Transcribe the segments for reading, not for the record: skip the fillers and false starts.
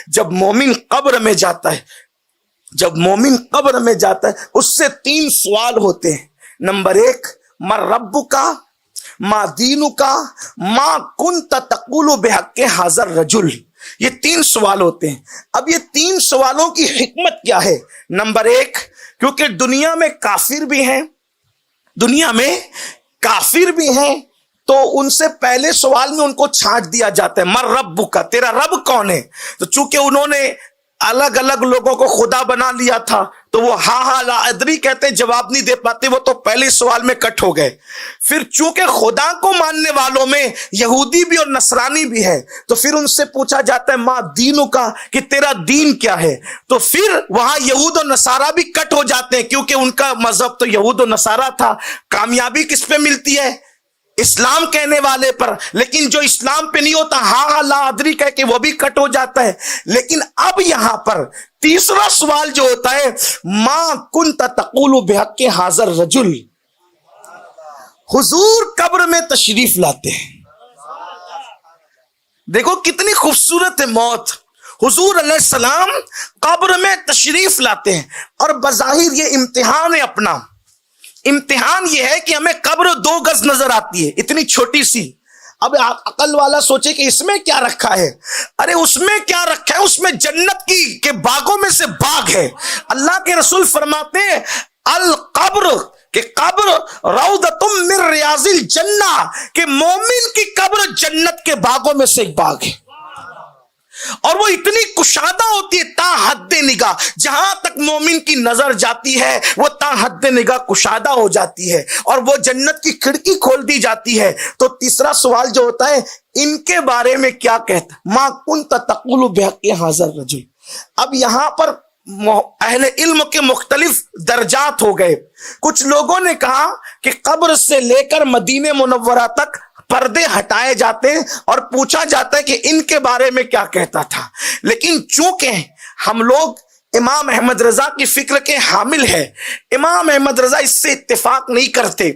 جب مومن قبر میں جاتا ہے، جب مومن قبر میں جاتا ہے اس سے 3 سوال ہوتے ہیں۔ نمبر 1، ما ربک، ما دینک، ما کنت تقول بحق ھذا الرجل۔ یہ 3 سوال ہوتے ہیں۔ اب یہ 3 سوالوں کی حکمت کیا ہے؟ نمبر 1، کیونکہ دنیا میں کافر بھی ہیں، دنیا میں کافر بھی ہیں، تو ان سے پہلے سوال میں ان کو چھانٹ دیا جاتا ہے، مر ربک، تیرا رب کون ہے؟ تو چونکہ انہوں نے الگ الگ لوگوں کو خدا بنا لیا تھا تو وہ ہاں لا ادری کہتے ہیں، جواب نہیں دے پاتے، وہ تو پہلے سوال میں کٹ ہو گئے۔ پھر چونکہ خدا کو ماننے والوں میں یہودی بھی اور نصرانی بھی ہے تو پھر ان سے پوچھا جاتا ہے ما دینوں کا، کہ تیرا دین کیا ہے؟ تو پھر وہاں یہود و نصارہ بھی کٹ ہو جاتے ہیں، کیونکہ ان کا مذہب تو یہود و نصارہ تھا۔ کامیابی کس پہ ملتی ہے؟ اسلام کہنے والے پر، لیکن جو اسلام پہ نہیں ہوتا ہاں لا ادری کہہ کے وہ بھی کٹ ہو جاتا ہے۔ لیکن اب یہاں پر تیسرا سوال جو ہوتا ہے، ما کنت تقول بحق ھذا الرجل، حضور قبر میں تشریف لاتے ہیں۔ دیکھو کتنی خوبصورت ہے موت۔ حضور علیہ السلام قبر میں تشریف لاتے ہیں، اور بظاہر یہ امتحان ہے اپنا۔ امتحان یہ ہے کہ ہمیں قبر 2 گز نظر آتی ہے، اتنی چھوٹی سی۔ اب عقل والا سوچے کہ اس میں کیا رکھا ہے؟ ارے اس میں کیا رکھا ہے؟ اس میں جنت کی کے باغوں میں سے باغ ہے۔ اللہ کے رسول فرماتے ہیں القبر، کہ قبر روضۃ من ریاض الجنہ، کہ مومن کی قبر جنت کے باغوں میں سے ایک باغ ہے، اور وہ اتنی کشادہ ہوتی ہے تا حد نگاہ، جہاں تک مومن کی نظر جاتی ہے وہ تا حد نگاہ کشادہ ہو جاتی ہے، اور وہ جنت کی کھڑکی کھول دی جاتی ہے۔ تو تیسرا سوال جو ہوتا ہے، ان کے بارے میں کیا کہتا؟ ما کنت تقول بحق ھذا الرجل۔ اب یہاں پر اہل علم کے مختلف درجات ہو گئے۔ کچھ لوگوں نے کہا کہ قبر سے لے کر مدینہ منورہ تک پردے ہٹائے جاتے ہیں اور پوچھا جاتا ہے کہ ان کے بارے میں کیا کہتا تھا۔ لیکن چونکہ ہم لوگ امام احمد رضا کی فکر کے حامل ہیں، امام احمد رضا اس سے اتفاق نہیں کرتے،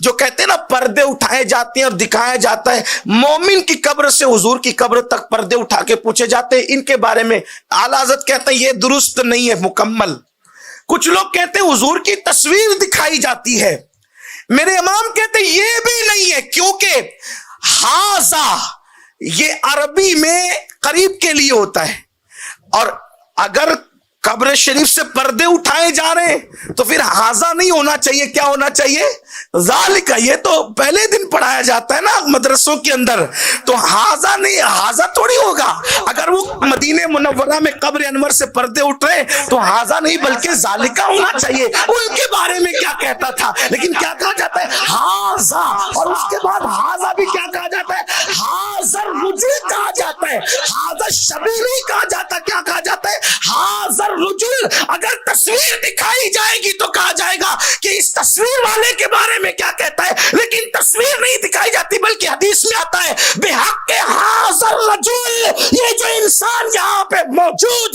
جو کہتے ہیں نا پردے اٹھائے جاتے ہیں اور دکھایا جاتا ہے، مومن کی قبر سے حضور کی قبر تک پردے اٹھا کے پوچھے جاتے ہیں، ان کے بارے میں اعلیٰ حضرت کہتے ہیں یہ درست نہیں ہے مکمل۔ کچھ لوگ کہتے ہیں حضور کی تصویر دکھائی جاتی ہے، میرے امام کہتے ہیں یہ بھی نہیں ہے، کیونکہ ہاذا یہ عربی میں قریب کے لیے ہوتا ہے، اور اگر قبر شریف سے پردے اٹھائے جا رہے ہیں تو پھر ہاذا نہیں ہونا چاہیے، کیا ہونا چاہیے؟ ذالک۔ یہ تو پہلے دن پڑھایا جاتا ہے نا مدرسوں کے اندر، تو ہاذا نہیں، ہاذا تھوڑی ہوگا۔ اگر وہ مدینہ منورہ میں قبر انور سے پردے اٹھ رہے تو ہاذا نہیں بلکہ ذالک ہونا چاہیے۔ ان کے بارے میں کیا کہتا تھا؟ لیکن کیا کہا جاتا ہے؟ ہاذا، اور اس کے بعد ہاذا بھی کیا کہا جاتا ہے؟ ہاذا الرجل کہا جاتا ہے، ہاذا الشبیہ نہیں کہا جاتا، کیا کہا جاتا ہے؟ ہاذا الرجل۔ اگر تصویر دکھائی جائے گی تو کہا جائے گا کہ اس تصویر والے کے بارے میں کیا کہتا ہے، لیکن تصویر نہیں دکھائی جاتی بلکہ حدیث میں آتا ہے بحق ھذا الرجل، یہ جو انسان یہاں پہ موجود